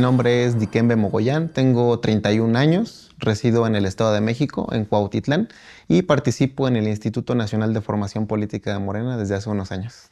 nombre es Dikembe Mogollán, tengo 31 años, resido en el Estado de México, en Cuautitlán, y participo en el Instituto Nacional de Formación Política de Morena desde hace unos años.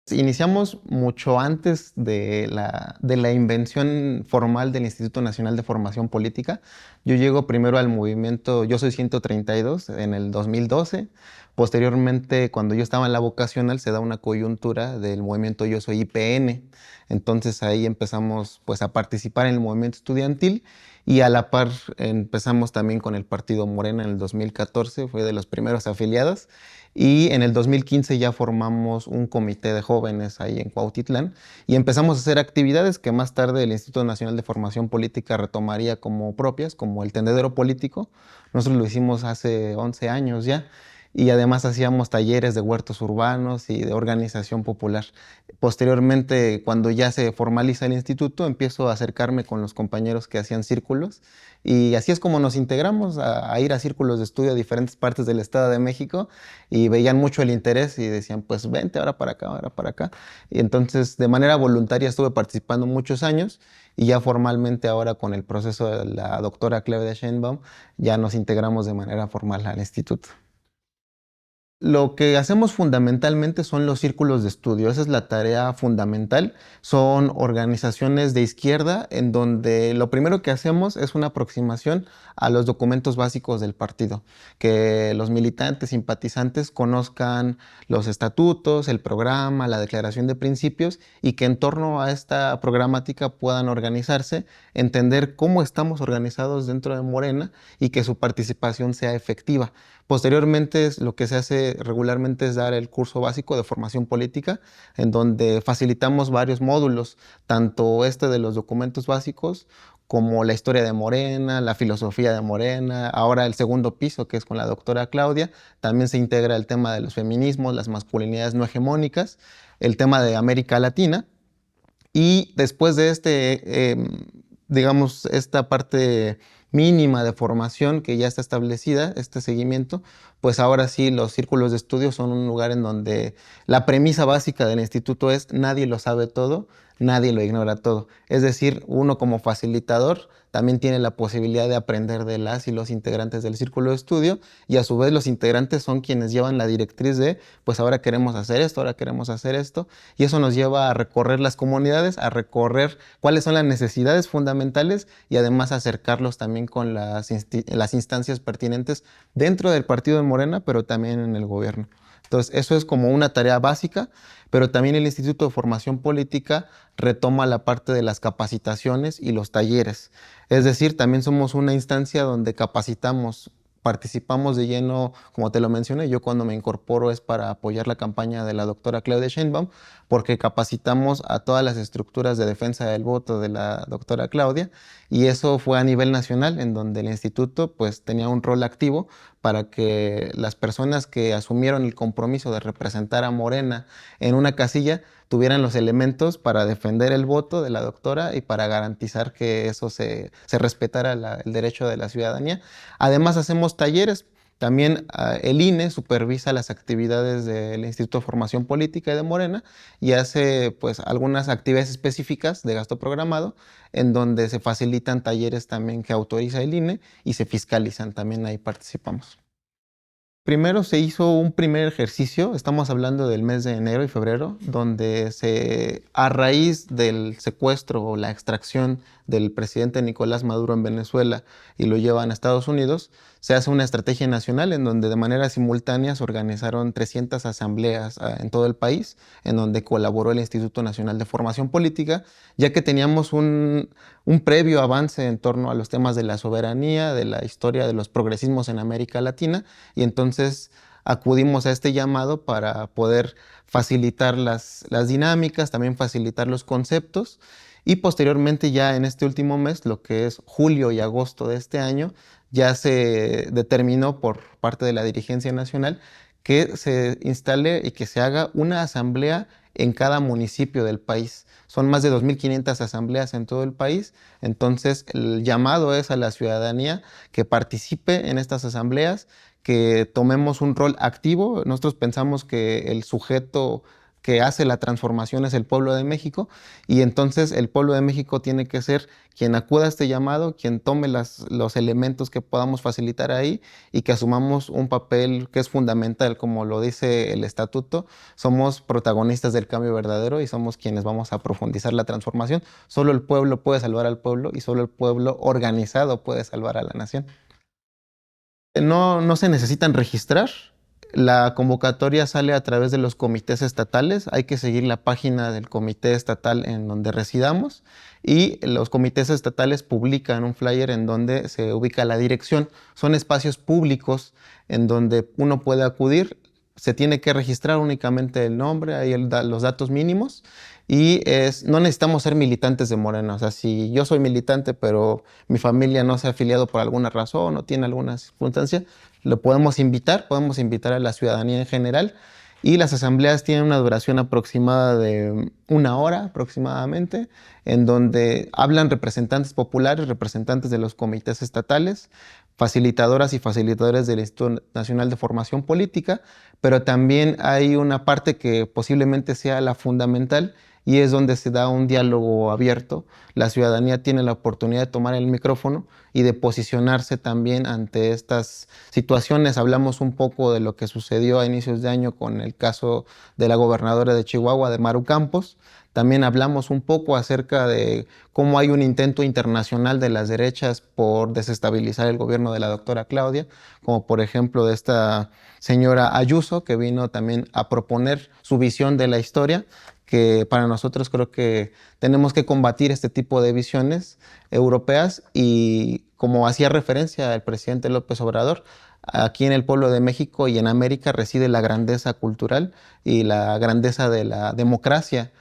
Iniciamos mucho antes de la invención formal del Instituto Nacional de Formación Política. Yo llego primero al movimiento Yo Soy 132 en el 2012. Posteriormente, cuando yo estaba en la vocacional, se da una coyuntura del movimiento Yo Soy IPN. Entonces ahí empezamos pues, a participar en el movimiento estudiantil y a la par empezamos también con el partido Morena en el 2014, fue de los primeros afiliados. Y en el 2015 ya formamos un comité de jóvenes ahí en Cuautitlán y empezamos a hacer actividades que más tarde el Instituto Nacional de Formación Política retomaría como propias, como el tendedero político. Nosotros lo hicimos hace 11 años ya y además hacíamos talleres de huertos urbanos y de organización popular. Posteriormente, cuando ya se formaliza el instituto, empiezo a acercarme con los compañeros que hacían círculos y así es como nos integramos a ir a círculos de estudio a diferentes partes del Estado de México y veían mucho el interés y decían, pues vente ahora para acá, ahora para acá. Y entonces de manera voluntaria estuve participando muchos años y ya formalmente ahora con el proceso de la doctora Claudia Sheinbaum ya nos integramos de manera formal al instituto. Lo que hacemos fundamentalmente son los círculos de estudio, esa es la tarea fundamental. Son organizaciones de izquierda en donde lo primero que hacemos es una aproximación a los documentos básicos del partido, que los militantes, simpatizantes conozcan los estatutos, el programa, la declaración de principios y que en torno a esta programática puedan organizarse, entender cómo estamos organizados dentro de Morena y que su participación sea efectiva. Posteriormente, lo que se hace regularmente es dar el curso básico de formación política, en donde facilitamos varios módulos, tanto este de los documentos básicos, como la historia de Morena, la filosofía de Morena, ahora el segundo piso, que es con la doctora Claudia, también se integra el tema de los feminismos, las masculinidades no hegemónicas, el tema de América Latina, y después de digamos, esta parte mínima de formación que ya está establecida, este seguimiento, pues ahora sí los círculos de estudio son un lugar en donde la premisa básica del instituto es nadie lo sabe todo, nadie lo ignora todo. Es decir, uno como facilitador también tiene la posibilidad de aprender de las y los integrantes del círculo de estudio y a su vez los integrantes son quienes llevan la directriz de, pues ahora queremos hacer esto, ahora queremos hacer esto, y eso nos lleva a recorrer las comunidades, a recorrer cuáles son las necesidades fundamentales y además acercarlos también con las instancias pertinentes dentro del partido de Morena, pero también en el gobierno. Entonces, eso es como una tarea básica, pero también el Instituto de Formación Política retoma la parte de las capacitaciones y los talleres. Es decir, también somos una instancia donde capacitamos, participamos de lleno, como te lo mencioné, yo cuando me incorporo es para apoyar la campaña de la doctora Claudia Sheinbaum, porque capacitamos a todas las estructuras de defensa del voto de la doctora Claudia, y eso fue a nivel nacional, en donde el instituto pues tenía un rol activo para que las personas que asumieron el compromiso de representar a Morena en una casilla tuvieran los elementos para defender el voto de la doctora y para garantizar que eso se respetara el derecho de la ciudadanía. Además hacemos talleres. También el INE supervisa las actividades del Instituto de Formación Política y de Morena y hace pues algunas actividades específicas de gasto programado en donde se facilitan talleres también que autoriza el INE y se fiscalizan, también ahí participamos. Primero se hizo un primer ejercicio, estamos hablando del mes de enero y febrero, donde a raíz del secuestro o la extracción del presidente Nicolás Maduro en Venezuela y lo llevan a Estados Unidos, se hace una estrategia nacional en donde de manera simultánea se organizaron 300 asambleas en todo el país, en donde colaboró el Instituto Nacional de Formación Política, ya que teníamos un previo avance en torno a los temas de la soberanía, de la historia de los progresismos en América Latina, y entonces acudimos a este llamado para poder facilitar las dinámicas, también facilitar los conceptos, y posteriormente ya en este último mes, lo que es julio y agosto de este año, ya se determinó por parte de la dirigencia nacional que se instale y que se haga una asamblea en cada municipio del país. Son más de 2.500 asambleas en todo el país, entonces el llamado es a la ciudadanía que participe en estas asambleas, que tomemos un rol activo. Nosotros pensamos que el sujeto que hace la transformación es el pueblo de México, y entonces el pueblo de México tiene que ser quien acuda a este llamado, quien tome los elementos que podamos facilitar ahí y que asumamos un papel que es fundamental, como lo dice el estatuto. Somos protagonistas del cambio verdadero y somos quienes vamos a profundizar la transformación. Solo el pueblo puede salvar al pueblo y solo el pueblo organizado puede salvar a la nación. No se necesitan registrar. La convocatoria sale a través de los comités estatales. Hay que seguir la página del comité estatal en donde residamos y los comités estatales publican un flyer en donde se ubica la dirección. Son espacios públicos en donde uno puede acudir. Se tiene que registrar únicamente el nombre, ahí los datos mínimos y no necesitamos ser militantes de Morena. O sea, si yo soy militante, pero mi familia no se ha afiliado por alguna razón o tiene alguna circunstancia, lo podemos invitar a la ciudadanía en general. Y las asambleas tienen una duración aproximada de 1 hora aproximadamente, en donde hablan representantes populares, representantes de los comités estatales, facilitadoras y facilitadores del Instituto Nacional de Formación Política, pero también hay una parte que posiblemente sea la fundamental y es donde se da un diálogo abierto. La ciudadanía tiene la oportunidad de tomar el micrófono y de posicionarse también ante estas situaciones. Hablamos un poco de lo que sucedió a inicios de año con el caso de la gobernadora de Chihuahua, de Maru Campos. También hablamos un poco acerca de cómo hay un intento internacional de las derechas por desestabilizar el gobierno de la doctora Claudia, como por ejemplo de esta señora Ayuso, que vino también a proponer su visión de la historia, que para nosotros creo que tenemos que combatir este tipo de visiones europeas y como hacía referencia el presidente López Obrador, aquí en el pueblo de México y en América reside la grandeza cultural y la grandeza de la democracia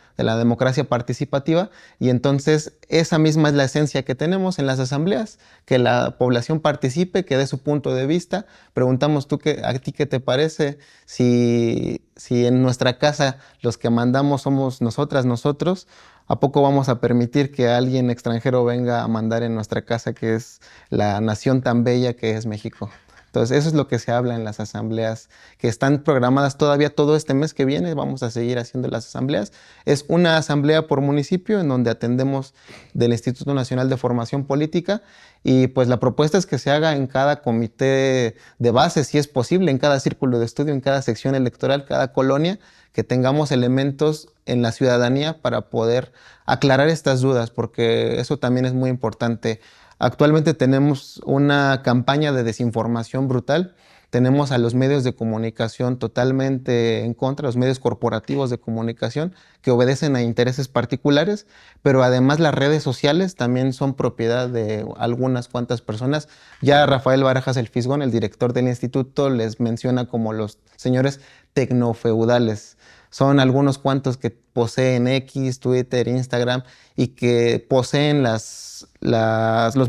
participativa, y entonces esa misma es la esencia que tenemos en las asambleas, que la población participe, que dé su punto de vista. Preguntamos a ti qué te parece si en nuestra casa los que mandamos somos nosotros, ¿a poco vamos a permitir que alguien extranjero venga a mandar en nuestra casa, que es la nación tan bella que es México? Entonces, eso es lo que se habla en las asambleas que están programadas todavía todo este mes que viene. Vamos a seguir haciendo las asambleas. Es una asamblea por municipio en donde atendemos del Instituto Nacional de Formación Política y pues la propuesta es que se haga en cada comité de base, si es posible, en cada círculo de estudio, en cada sección electoral, cada colonia, que tengamos elementos en la ciudadanía para poder aclarar estas dudas, porque eso también es muy importante. Actualmente tenemos una campaña de desinformación brutal. Tenemos a los medios de comunicación totalmente en contra, los medios corporativos de comunicación que obedecen a intereses particulares, pero además las redes sociales también son propiedad de algunas cuantas personas. Ya Rafael Barajas el Fisgón, el director del instituto, les menciona como los señores tecnofeudales. Son algunos cuantos que poseen X, Twitter, Instagram y que poseen los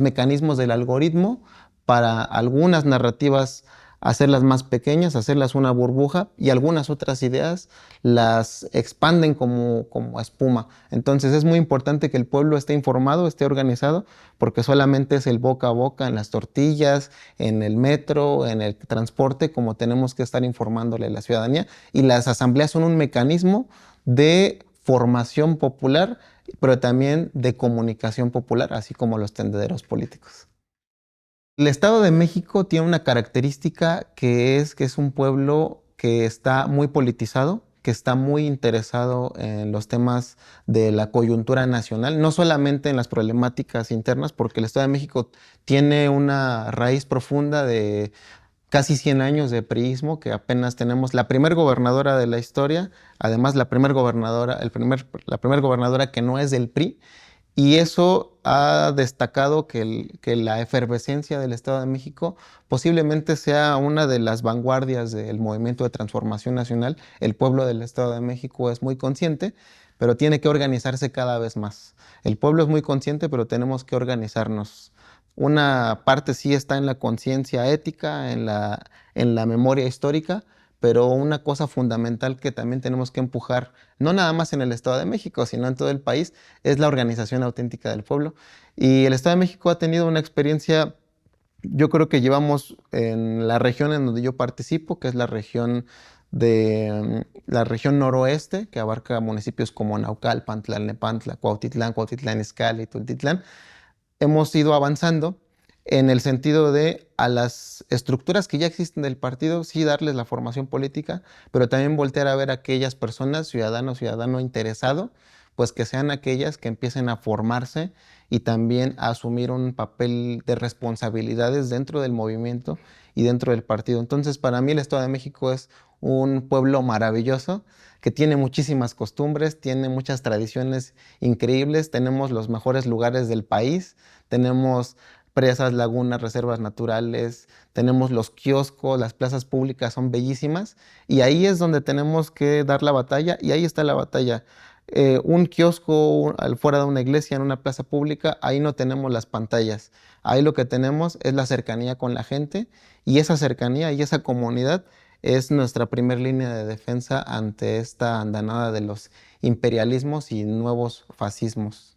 mecanismos del algoritmo para algunas narrativas hacerlas más pequeñas, hacerlas una burbuja y algunas otras ideas las expanden como espuma. Entonces es muy importante que el pueblo esté informado, esté organizado, porque solamente es el boca a boca en las tortillas, en el metro, en el transporte, como tenemos que estar informándole a la ciudadanía. Y las asambleas son un mecanismo de formación popular, pero también de comunicación popular, así como los tendederos políticos. El Estado de México tiene una característica que es un pueblo que está muy politizado, que está muy interesado en los temas de la coyuntura nacional, no solamente en las problemáticas internas, porque el Estado de México tiene una raíz profunda de casi 100 años de priismo, que apenas tenemos la primer gobernadora de la historia, además la primer gobernadora, la primer gobernadora que no es del PRI, y eso ha destacado que la efervescencia del Estado de México posiblemente sea una de las vanguardias del movimiento de transformación nacional. El pueblo del Estado de México es muy consciente, pero tiene que organizarse cada vez más. El pueblo es muy consciente, pero tenemos que organizarnos. Una parte sí está en la conciencia ética, en la memoria histórica, pero una cosa fundamental que también tenemos que empujar, no nada más en el Estado de México, sino en todo el país, es la organización auténtica del pueblo. Y el Estado de México ha tenido una experiencia, yo creo que llevamos en la región en donde yo participo, que es la región de la región noroeste, que abarca municipios como Naucalpan, Tlalnepantla, Cuautitlán, Cuautitlán Izcalli, Tultitlán, hemos ido avanzando en el sentido de a las estructuras que ya existen del partido, sí darles la formación política, pero también voltear a ver a aquellas personas, ciudadano interesado, pues que sean aquellas que empiecen a formarse y también a asumir un papel de responsabilidades dentro del movimiento y dentro del partido. Entonces, para mí el Estado de México es un pueblo maravilloso que tiene muchísimas costumbres, tiene muchas tradiciones increíbles, tenemos los mejores lugares del país, tenemos presas, lagunas, reservas naturales, tenemos los kioscos, las plazas públicas son bellísimas y ahí es donde tenemos que dar la batalla y ahí está la batalla. Un kiosco fuera de una iglesia, en una plaza pública, ahí no tenemos las pantallas. Ahí lo que tenemos es la cercanía con la gente y esa cercanía y esa comunidad es nuestra primera línea de defensa ante esta andanada de los imperialismos y nuevos fascismos.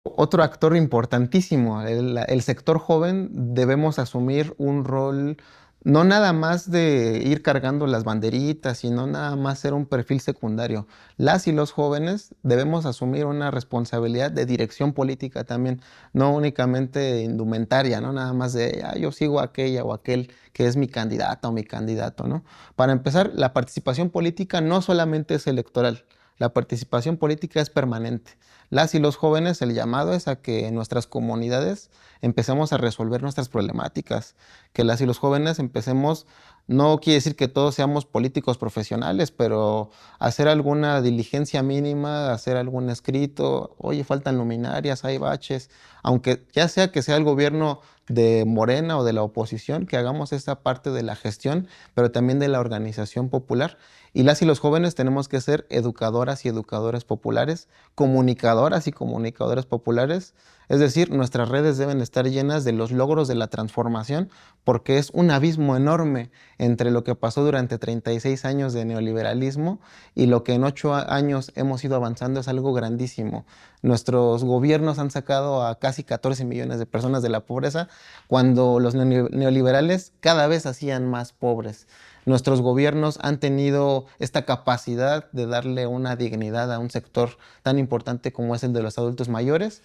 Otro actor importantísimo, el sector joven, debemos asumir un rol no nada más de ir cargando las banderitas, sino nada más ser un perfil secundario. Las y los jóvenes debemos asumir una responsabilidad de dirección política también, no únicamente indumentaria, no nada más de yo sigo a aquella o aquel que es mi candidata o mi candidato, ¿no? Para empezar, la participación política no solamente es electoral, la participación política es permanente. Las y los jóvenes, el llamado es a que en nuestras comunidades empecemos a resolver nuestras problemáticas, que las y los jóvenes empecemos, no quiere decir que todos seamos políticos profesionales, pero hacer alguna diligencia mínima, hacer algún escrito, oye, faltan luminarias, hay baches, aunque ya sea que sea el gobierno de Morena o de la oposición, que hagamos esta parte de la gestión, pero también de la organización popular. Y las y los jóvenes tenemos que ser educadoras y educadores populares, comunicadoras y comunicadores populares. Es decir, nuestras redes deben estar llenas de los logros de la transformación, porque es un abismo enorme entre lo que pasó durante 36 años de neoliberalismo y lo que en 8 años hemos ido avanzando es algo grandísimo. Nuestros gobiernos han sacado a casi 14 millones de personas de la pobreza, cuando los neoliberales cada vez hacían más pobres. Nuestros gobiernos han tenido esta capacidad de darle una dignidad a un sector tan importante como es el de los adultos mayores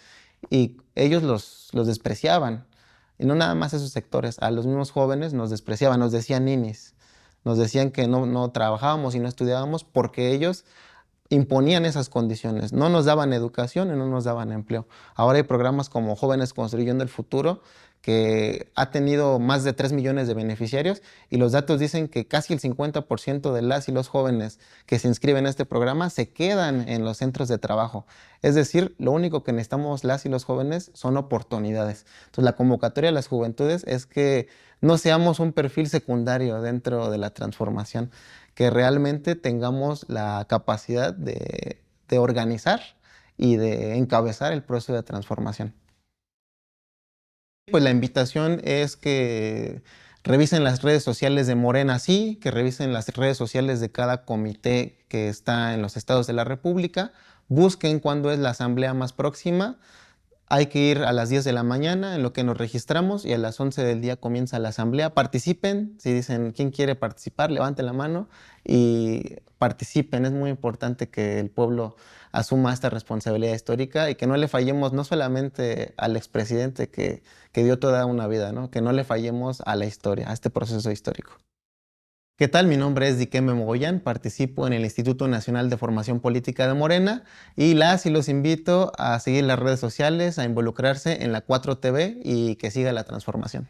y ellos los despreciaban. Y no nada más esos sectores, a los mismos jóvenes nos despreciaban, nos decían ninis, nos decían que no trabajábamos y no estudiábamos porque ellos imponían esas condiciones, no nos daban educación y no nos daban empleo. Ahora hay programas como Jóvenes Construyendo el Futuro, que ha tenido más de 3 millones de beneficiarios y los datos dicen que casi el 50% de las y los jóvenes que se inscriben a este programa se quedan en los centros de trabajo. Es decir, lo único que necesitamos las y los jóvenes son oportunidades. Entonces, la convocatoria a las juventudes es que no seamos un perfil secundario dentro de la transformación, que realmente tengamos la capacidad de organizar y de encabezar el proceso de transformación. Pues la invitación es que revisen las redes sociales de Morena, sí, que revisen las redes sociales de cada comité que está en los estados de la República, busquen cuándo es la asamblea más próxima. Hay que ir a las 10 de la mañana en lo que nos registramos y a las 11 del día comienza la asamblea. Participen, si dicen quién quiere participar, levanten la mano y participen. Es muy importante que el pueblo asuma esta responsabilidad histórica y que no le fallemos no solamente al expresidente que dio toda una vida, ¿no? Que no le fallemos a la historia, a este proceso histórico. ¿Qué tal? Mi nombre es Dikembe Mogollán, participo en el Instituto Nacional de Formación Política de Morena y las y los invito a seguir las redes sociales, a involucrarse en la 4TV y que siga la transformación.